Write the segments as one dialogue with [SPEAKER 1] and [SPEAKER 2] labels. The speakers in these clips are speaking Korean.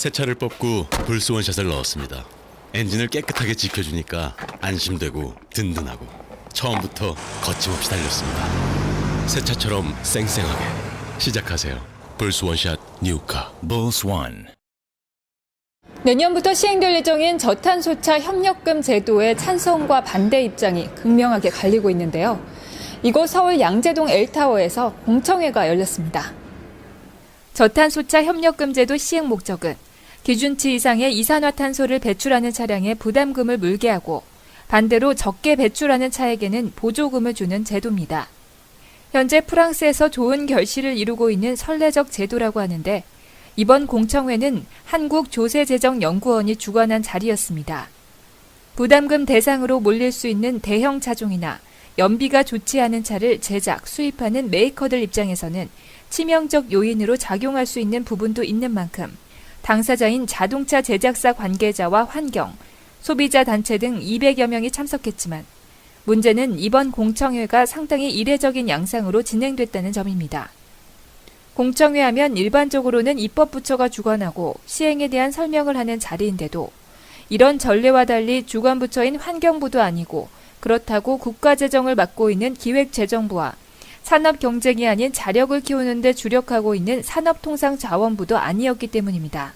[SPEAKER 1] 새 차를 뽑고 불스 원샷을 넣었습니다. 엔진을 깨끗하게 지켜주니까 안심되고 든든하고 처음부터 거침없이 달렸습니다. 새 차처럼 쌩쌩하게 시작하세요. 불스 원샷 뉴카
[SPEAKER 2] Bulls One.
[SPEAKER 3] 내년부터 시행될 예정인 저탄소차 협력금 제도의 찬성과 반대 입장이 극명하게 갈리고 있는데요. 이곳 서울 양재동 L타워에서 공청회가 열렸습니다. 저탄소차 협력금 제도 시행 목적은 기준치 이상의 이산화탄소를 배출하는 차량에 부담금을 물게 하고 반대로 적게 배출하는 차에게는 보조금을 주는 제도입니다. 현재 프랑스에서 좋은 결실을 이루고 있는 선례적 제도라고 하는데 이번 공청회는 한국조세재정연구원이 주관한 자리였습니다. 부담금 대상으로 몰릴 수 있는 대형 차종이나 연비가 좋지 않은 차를 제작, 수입하는 메이커들 입장에서는 치명적 요인으로 작용할 수 있는 부분도 있는 만큼 당사자인 자동차 제작사 관계자와 환경, 소비자 단체 등 200여 명이 참석했지만 문제는 이번 공청회가 상당히 이례적인 양상으로 진행됐다는 점입니다. 공청회 하면 일반적으로는 입법부처가 주관하고 시행에 대한 설명을 하는 자리인데도 이런 전례와 달리 주관부처인 환경부도 아니고 그렇다고 국가재정을 맡고 있는 기획재정부와 산업경쟁이 아닌 자력을 키우는 데 주력하고 있는 산업통상자원부도 아니었기 때문입니다.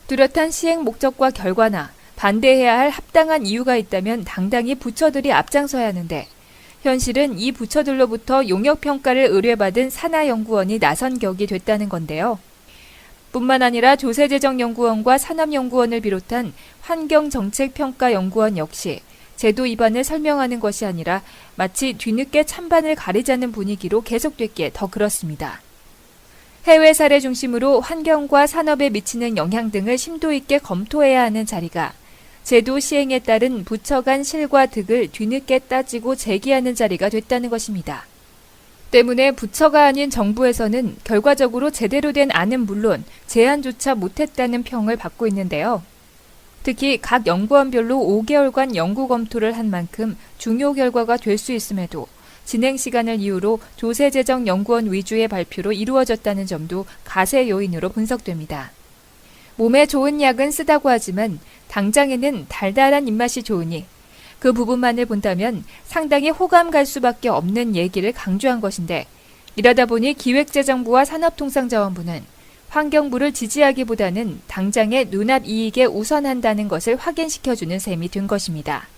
[SPEAKER 3] 뚜렷한 시행 목적과 결과나 반대해야 할 합당한 이유가 있다면 당당히 부처들이 앞장서야 하는데 현실은 이 부처들로부터 용역평가를 의뢰받은 산하연구원이 나선 격이 됐다는 건데요. 뿐만 아니라 조세재정연구원과 산업연구원을 비롯한 환경정책평가연구원 역시 제도 위반을 설명하는 것이 아니라 마치 뒤늦게 찬반을 가리자는 분위기로 계속됐기에 더 그렇습니다. 해외 사례 중심으로 환경과 산업에 미치는 영향 등을 심도 있게 검토해야 하는 자리가 제도 시행에 따른 부처 간 실과 득을 뒤늦게 따지고 제기하는 자리가 됐다는 것입니다. 때문에 부처가 아닌 정부에서는 결과적으로 제대로 된 안은 물론 제안조차 못했다는 평을 받고 있는데요. 특히 각 연구원별로 5개월간 연구 검토를 한 만큼 중요 결과가 될 수 있음에도 진행 시간을 이유로 조세재정연구원 위주의 발표로 이루어졌다는 점도 가세 요인으로 분석됩니다. 몸에 좋은 약은 쓰다고 하지만 당장에는 달달한 입맛이 좋으니 그 부분만을 본다면 상당히 호감 갈 수밖에 없는 얘기를 강조한 것인데 이러다 보니 기획재정부와 산업통상자원부는 환경부를 지지하기보다는 당장의 눈앞 이익에 우선한다는 것을 확인시켜주는 셈이 된 것입니다.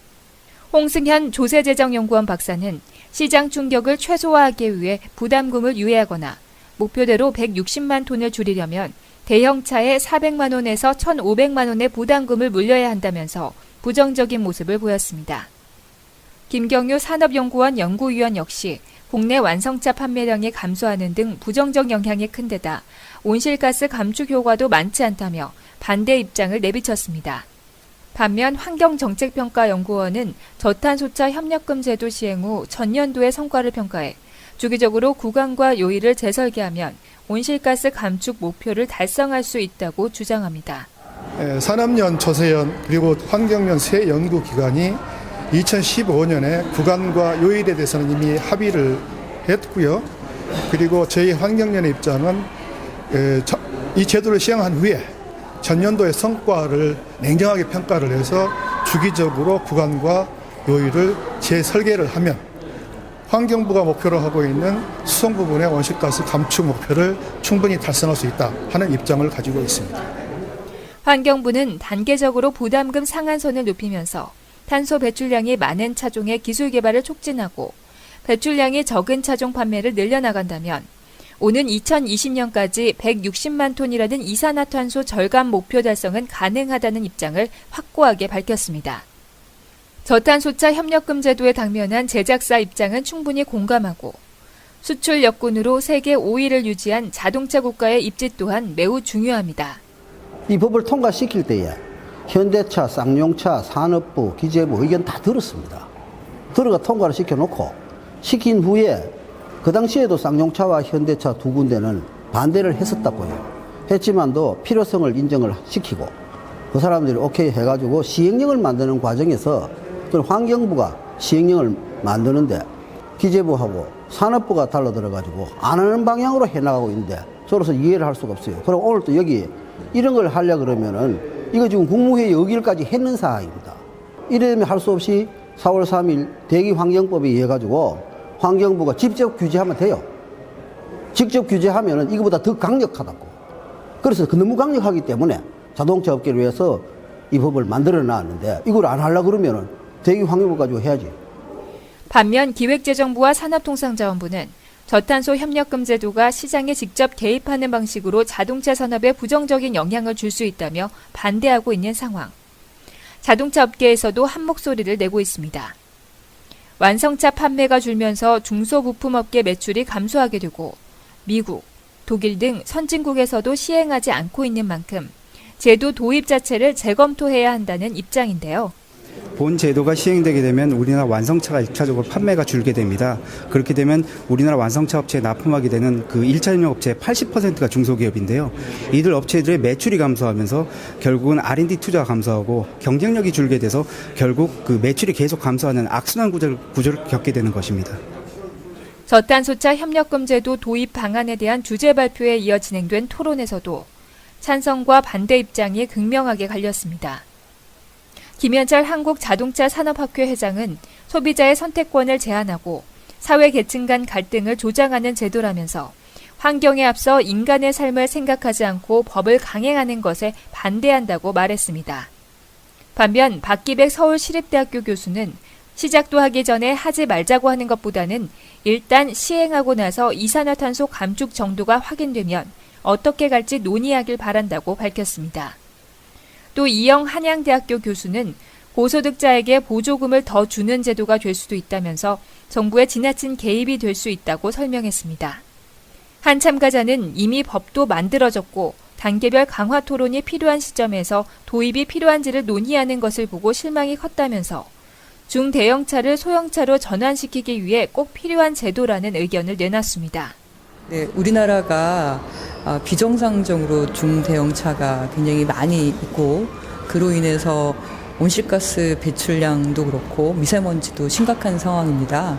[SPEAKER 3] 홍승현 조세재정연구원 박사는 시장 충격을 최소화하기 위해 부담금을 유예하거나 목표대로 160만 톤을 줄이려면 대형차에 400만 원에서 1,500만 원의 부담금을 물려야 한다면서 부정적인 모습을 보였습니다. 김경유 산업연구원 연구위원 역시 국내 완성차 판매량이 감소하는 등 부정적 영향이 큰 데다 온실가스 감축 효과도 많지 않다며 반대 입장을 내비쳤습니다. 반면 환경정책평가연구원은 저탄소차 협력금 제도 시행 후 전년도의 성과를 평가해 주기적으로 구간과 요일을 재설계하면 온실가스 감축 목표를 달성할 수 있다고 주장합니다.
[SPEAKER 4] 산업연, 조세연 그리고 환경연 세 연구기관이 2015년에 구간과 요일에 대해서는 이미 합의를 했고요. 그리고 저희 환경연의 입장은 이 제도를 시행한 후에 전년도의 성과를 냉정하게 평가를 해서 주기적으로 구간과 요일을 재설계를 하면 환경부가 목표로 하고 있는 수송 부분의 온실가스 감축 목표를 충분히 달성할 수 있다 하는 입장을 가지고 있습니다.
[SPEAKER 3] 환경부는 단계적으로 부담금 상한선을 높이면서 탄소 배출량이 많은 차종의 기술 개발을 촉진하고 배출량이 적은 차종 판매를 늘려나간다면 오는 2020년까지 160만 톤이라는 이산화탄소 절감 목표 달성은 가능하다는 입장을 확고하게 밝혔습니다. 저탄소차 협력금 제도에 당면한 제작사 입장은 충분히 공감하고 수출 여건으로 세계 5위를 유지한 자동차 국가의 입지 또한 매우 중요합니다.
[SPEAKER 5] 이 법을 통과시킬 때에 현대차, 쌍용차, 산업부, 기재부 의견 다 들었습니다. 들어가 통과를 시켜놓고 시킨 후에 그 당시에도 쌍용차와 현대차 두 군데는 반대를 했었다고요. 했지만도 필요성을 인정을 시키고 그 사람들이 오케이 해가지고 시행령을 만드는 과정에서 환경부가 시행령을 만드는데 기재부하고 산업부가 달라들어가지고 안 하는 방향으로 해나가고 있는데 저로서 이해를 할 수가 없어요. 그럼 오늘 또 여기 이런 걸 하려고 그러면은 이거 지금 국무회의 의결까지 했는 사항입니다. 이러면 할 수 없이 4월 3일 대기환경법에 의해 가지고 환경부가 직접 규제하면 돼요. 직접 규제하면은 이거보다 더 강력하다고. 그래서 너무 강력하기 때문에 자동차 업계를 위해서 이 법을 만들어 놨는데 이걸 안 하려고 그러면은 대기환경부 가지고 해야지.
[SPEAKER 3] 반면 기획재정부와 산업통상자원부는 저탄소 협력금 제도가 시장에 직접 개입하는 방식으로 자동차 산업에 부정적인 영향을 줄 수 있다며 반대하고 있는 상황. 자동차 업계에서도 한 목소리를 내고 있습니다. 완성차 판매가 줄면서 중소부품업계 매출이 감소하게 되고 미국, 독일 등 선진국에서도 시행하지 않고 있는 만큼 제도 도입 자체를 재검토해야 한다는 입장인데요.
[SPEAKER 2] 본 제도가 시행되게 되면 우리나라 완성차가 1차적으로 판매가 줄게 됩니다. 그렇게 되면 우리나라 완성차 업체에 납품하게 되는 그 1차 협력 업체의 80%가 중소기업인데요. 이들 업체들의 매출이 감소하면서 결국은 R&D 투자가 감소하고 경쟁력이 줄게 돼서 결국 그 매출이 계속 감소하는 악순환 구조를 겪게 되는 것입니다.
[SPEAKER 3] 저탄소차 협력금 제도 도입 방안에 대한 주제 발표에 이어 진행된 토론에서도 찬성과 반대 입장이 극명하게 갈렸습니다. 김현철 한국자동차산업학회 회장은 소비자의 선택권을 제한하고 사회 계층 간 갈등을 조장하는 제도라면서 환경에 앞서 인간의 삶을 생각하지 않고 법을 강행하는 것에 반대한다고 말했습니다. 반면 박기백 서울시립대학교 교수는 시작도 하기 전에 하지 말자고 하는 것보다는 일단 시행하고 나서 이산화탄소 감축 정도가 확인되면 어떻게 갈지 논의하길 바란다고 밝혔습니다. 또 이영 한양대학교 교수는 고소득자에게 보조금을 더 주는 제도가 될 수도 있다면서 정부의 지나친 개입이 될 수 있다고 설명했습니다. 한 참가자는 이미 법도 만들어졌고 단계별 강화 토론이 필요한 시점에서 도입이 필요한지를 논의하는 것을 보고 실망이 컸다면서 중대형차를 소형차로 전환시키기 위해 꼭 필요한 제도라는 의견을 내놨습니다.
[SPEAKER 6] 네, 우리나라가 비정상적으로 중대형차가 굉장히 많이 있고 그로 인해서 온실가스 배출량도 그렇고 미세먼지도 심각한 상황입니다.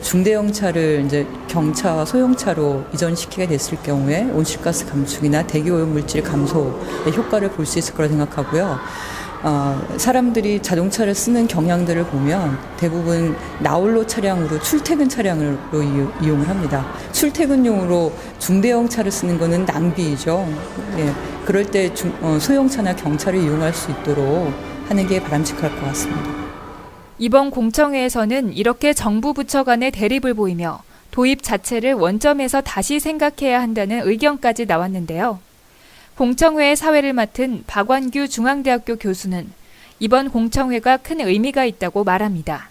[SPEAKER 6] 중대형차를 이제 경차와 소형차로 이전시키게 됐을 경우에 온실가스 감축이나 대기오염 물질 감소의 효과를 볼 수 있을 거라 생각하고요. 사람들이 자동차를 쓰는 경향들을 보면 대부분 나홀로 차량으로 출퇴근 차량으로 이용을 합니다. 출퇴근용으로 중대형차를 쓰는 것은 낭비이죠. 예, 그럴 때 소형차나 경차를 이용할 수 있도록 하는 게 바람직할 것 같습니다.
[SPEAKER 3] 이번 공청회에서는 이렇게 정부 부처 간의 대립을 보이며 도입 자체를 원점에서 다시 생각해야 한다는 의견까지 나왔는데요. 공청회의 사회를 맡은 박완규 중앙대학교 교수는 이번 공청회가 큰 의미가 있다고 말합니다.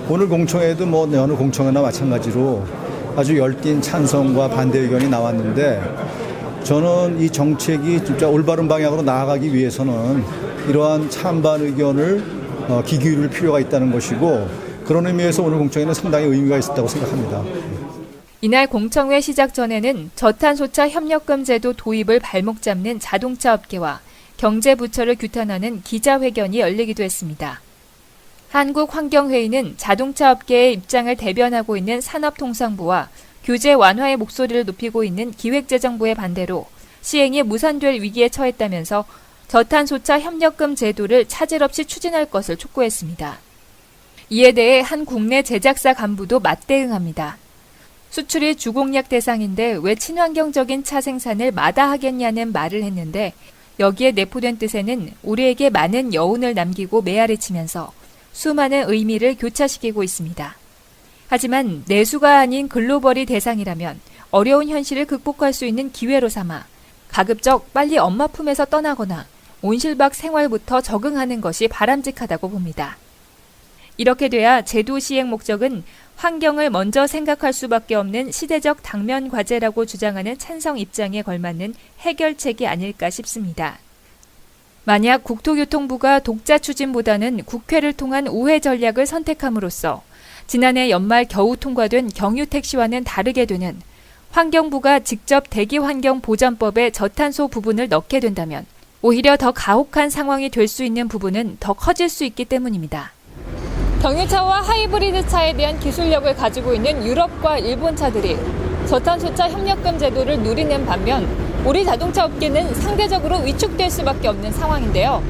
[SPEAKER 7] 오늘 공청회도 어느 공청회나 마찬가지로 아주 열띤 찬성과 반대 의견이 나왔는데 저는 이 정책이 진짜 올바른 방향으로 나아가기 위해서는 이러한 찬반 의견을 귀 기울일 필요가 있다는 것이고 그런 의미에서 오늘 공청회는 상당히 의미가 있었다고 생각합니다.
[SPEAKER 3] 이날 공청회 시작 전에는 저탄소차 협력금 제도 도입을 발목 잡는 자동차 업계와 경제부처를 규탄하는 기자회견이 열리기도 했습니다. 한국환경회의는 자동차 업계의 입장을 대변하고 있는 산업통상부와 규제 완화의 목소리를 높이고 있는 기획재정부의 반대로 시행이 무산될 위기에 처했다면서 저탄소차 협력금 제도를 차질 없이 추진할 것을 촉구했습니다. 이에 대해 한 국내 제작사 간부도 맞대응합니다. 수출이 주공약 대상인데 왜 친환경적인 차 생산을 마다하겠냐는 말을 했는데 여기에 내포된 뜻에는 우리에게 많은 여운을 남기고 메아리 치면서 수많은 의미를 교차시키고 있습니다. 하지만 내수가 아닌 글로벌이 대상이라면 어려운 현실을 극복할 수 있는 기회로 삼아 가급적 빨리 엄마 품에서 떠나거나 온실박 생활부터 적응하는 것이 바람직하다고 봅니다. 이렇게 돼야 제도 시행 목적은 환경을 먼저 생각할 수밖에 없는 시대적 당면 과제라고 주장하는 찬성 입장에 걸맞는 해결책이 아닐까 싶습니다. 만약 국토교통부가 독자 추진보다는 국회를 통한 우회 전략을 선택함으로써 지난해 연말 겨우 통과된 경유택시와는 다르게 되는 환경부가 직접 대기환경보전법에 저탄소 부분을 넣게 된다면 오히려 더 가혹한 상황이 될 수 있는 부분은 더 커질 수 있기 때문입니다. 경유차와 하이브리드 차에 대한 기술력을 가지고 있는 유럽과 일본 차들이 저탄소차 협력금 제도를 누리는 반면 우리 자동차 업계는 상대적으로 위축될 수밖에 없는 상황인데요.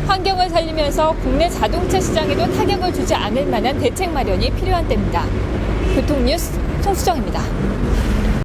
[SPEAKER 3] 환경을 살리면서 국내 자동차 시장에도 타격을 주지 않을 만한 대책 마련이 필요한 때입니다. 교통뉴스 송수정입니다.